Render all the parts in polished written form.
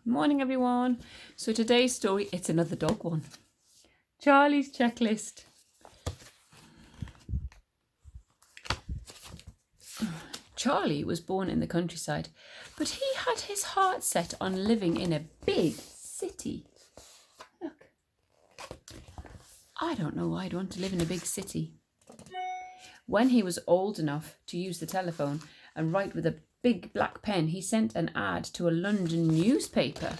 Morning, everyone. So today's story, it's another dog one. Charlie's checklist. Charlie was born in the countryside, but he had his heart set on living in a big city. Look. I don't know why I'd want to live in a big city. When he was old enough to use the telephone and write with a big black pen, he sent an ad to a London newspaper.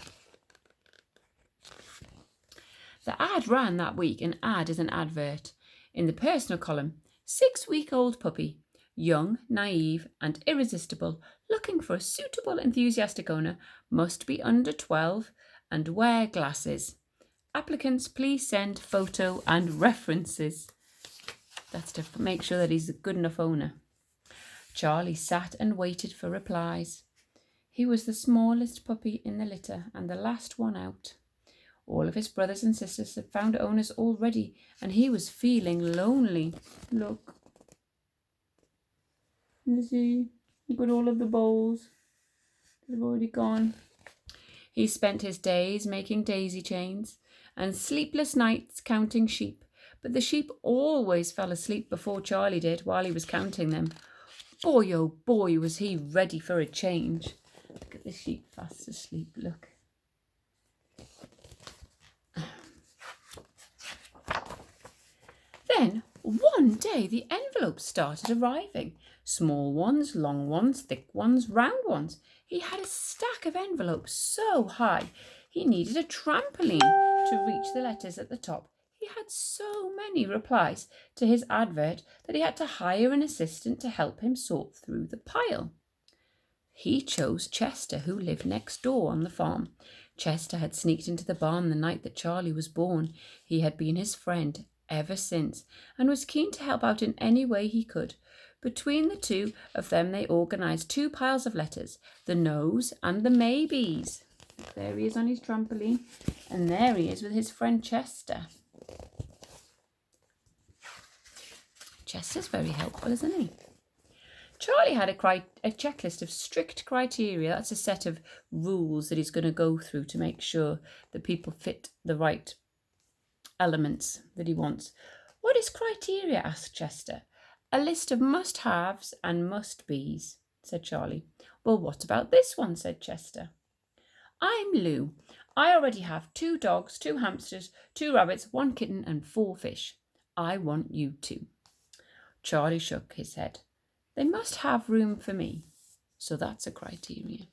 The ad ran that week. An ad is an advert. In the personal column, 6-week-old puppy, young, naive, and irresistible, looking for a suitable, enthusiastic owner, must be under 12 and wear glasses. Applicants, please send photo and references. That's to make sure that he's a good enough owner. Charlie sat and waited for replies. He was the smallest puppy in the litter and the last one out. All of his brothers and sisters had found owners already, and he was feeling lonely. Look. You see? Look at all of the bowls. They've already gone. He spent his days making daisy chains and sleepless nights counting sheep, but the sheep always fell asleep before Charlie did while he was counting them. Boy, oh boy, was he ready for a change. Look at the sheep fast asleep, look. Then, one day, the envelopes started arriving. Small ones, long ones, thick ones, round ones. He had a stack of envelopes so high, he needed a trampoline to reach the letters at the top. He had so many replies to his advert that he had to hire an assistant to help him sort through the pile. He chose Chester, who lived next door on the farm. Chester had sneaked into the barn the night that Charlie was born. He had been his friend ever since, and was keen to help out in any way he could. Between the two of them, they organised 2 piles of letters, the no's and the maybes. There he is on his trampoline, and there he is with his friend Chester. Chester's very helpful, isn't he? Charlie had a checklist of strict criteria. That's a set of rules that he's going to go through to make sure that people fit the right elements that he wants. What is criteria? Asked Chester. A list of must-haves and must-bes, said Charlie. Well, what about this one? Said Chester. I'm Lou. I already have 2 dogs, 2 hamsters, 2 rabbits, 1 kitten and 4 fish. I want you too. Charlie shook his head. They must have room for me. So that's a criteria.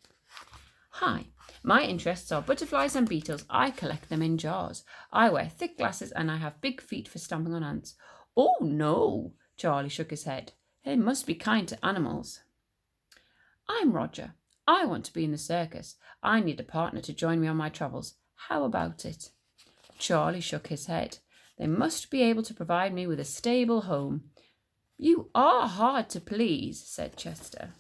Hi, my interests are butterflies and beetles. I collect them in jars. I wear thick glasses and I have big feet for stamping on ants. Oh no, Charlie shook his head. They must be kind to animals. I'm Roger. I want to be in the circus. I need a partner to join me on my travels. How about it? Charlie shook his head. They must be able to provide me with a stable home. You are hard to please, said Chester.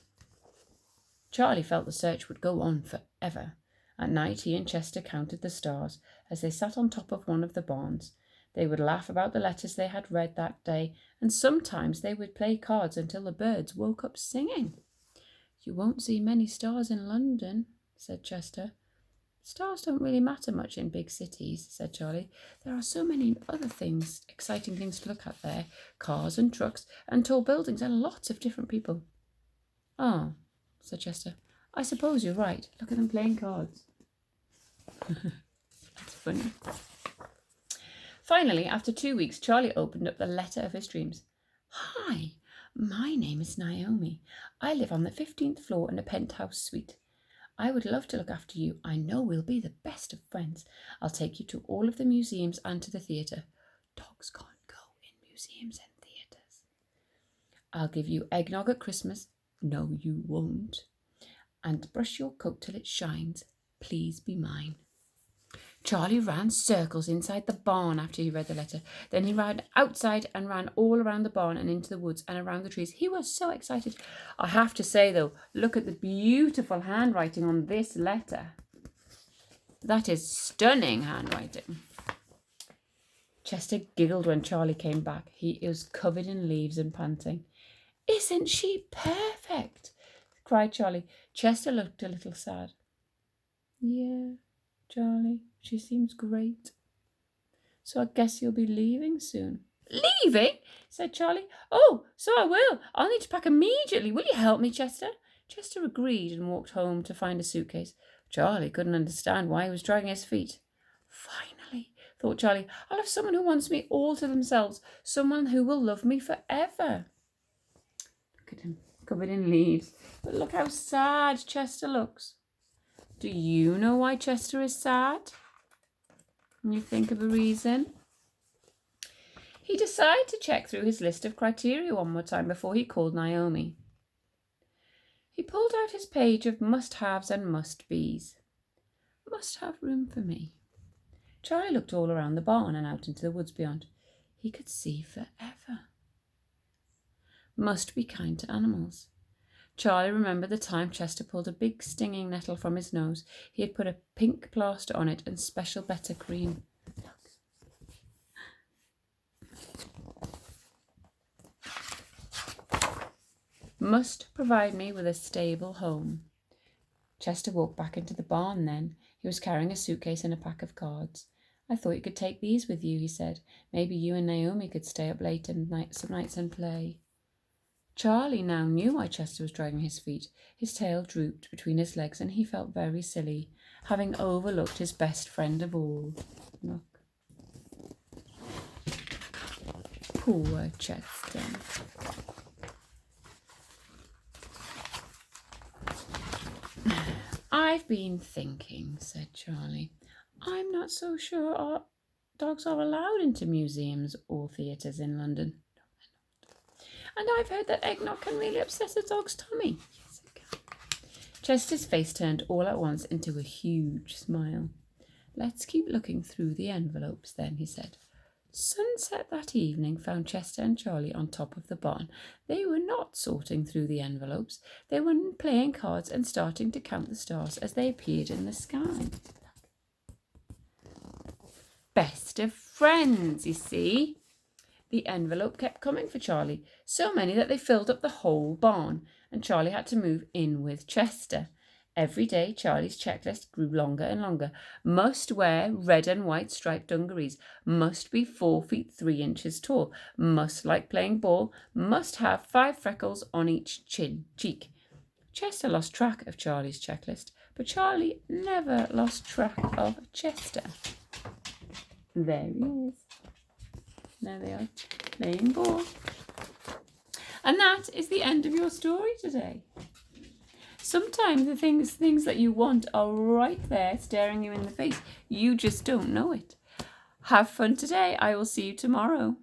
Charlie felt the search would go on forever. At night, he and Chester counted the stars as they sat on top of one of the barns. They would laugh about the letters they had read that day, and sometimes they would play cards until the birds woke up singing. You won't see many stars in London, said Chester. Stars don't really matter much in big cities, said Charlie. There are so many other things, exciting things to look at there. Cars and trucks and tall buildings and lots of different people. Oh, said Chester. I suppose you're right. Look at them playing cards. That's funny. Finally, after 2 weeks, Charlie opened up the letter of his dreams. Hi, my name is Naomi. I live on the 15th floor in a penthouse suite. I would love to look after you. I know we'll be the best of friends. I'll take you to all of the museums and to the theatre. Dogs can't go in museums and theatres. I'll give you eggnog at Christmas. No, you won't. And brush your coat till it shines. Please be mine. Charlie ran circles inside the barn after he read the letter. Then he ran outside and ran all around the barn and into the woods and around the trees. He was so excited. I have to say, though, look at the beautiful handwriting on this letter. That is stunning handwriting. Chester giggled when Charlie came back. He was covered in leaves and panting. Isn't she perfect? Cried Charlie. Chester looked a little sad. Yeah, Charlie, she seems great. So I guess you'll be leaving soon. Leaving? Said Charlie. Oh, so I will. I'll need to pack immediately. Will you help me, Chester? Chester agreed and walked home to find a suitcase. Charlie couldn't understand why he was dragging his feet. Finally, thought Charlie, I'll have someone who wants me all to themselves, someone who will love me forever. Look at him, covered in leaves. But look how sad Chester looks. Do you know why Chester is sad? Can you think of a reason? He decided to check through his list of criteria one more time before he called Naomi. He pulled out his page of must-haves and must-be's. Must have room for me. Charlie looked all around the barn and out into the woods beyond. He could see forever. Must be kind to animals. Charlie remembered the time Chester pulled a big stinging nettle from his nose. He had put a pink plaster on it and special better cream. Must provide me with a stable home. Chester walked back into the barn then. He was carrying a suitcase and a pack of cards. I thought you could take these with you, he said. Maybe you and Naomi could stay up late some nights and play. Charlie now knew why Chester was dragging his feet. His tail drooped between his legs and he felt very silly, having overlooked his best friend of all. Look. Poor Chester. I've been thinking, said Charlie. I'm not so sure our dogs are allowed into museums or theatres in London. And I've heard that eggnog can really upset a dog's tummy. Yes, it can. Chester's face turned all at once into a huge smile. Let's keep looking through the envelopes then, he said. Sunset that evening found Chester and Charlie on top of the barn. They were not sorting through the envelopes. They were playing cards and starting to count the stars as they appeared in the sky. Best of friends, you see. The envelope kept coming for Charlie, so many that they filled up the whole barn, and Charlie had to move in with Chester. Every day, Charlie's checklist grew longer and longer. Must wear red and white striped dungarees. Must be 4 feet 3 inches tall. Must like playing ball. Must have 5 freckles on each cheek. Chester lost track of Charlie's checklist, but Charlie never lost track of Chester. There he is. There they are, playing ball. And that is the end of your story today. Sometimes the things that you want are right there staring you in the face. You just don't know it. Have fun today. I will see you tomorrow.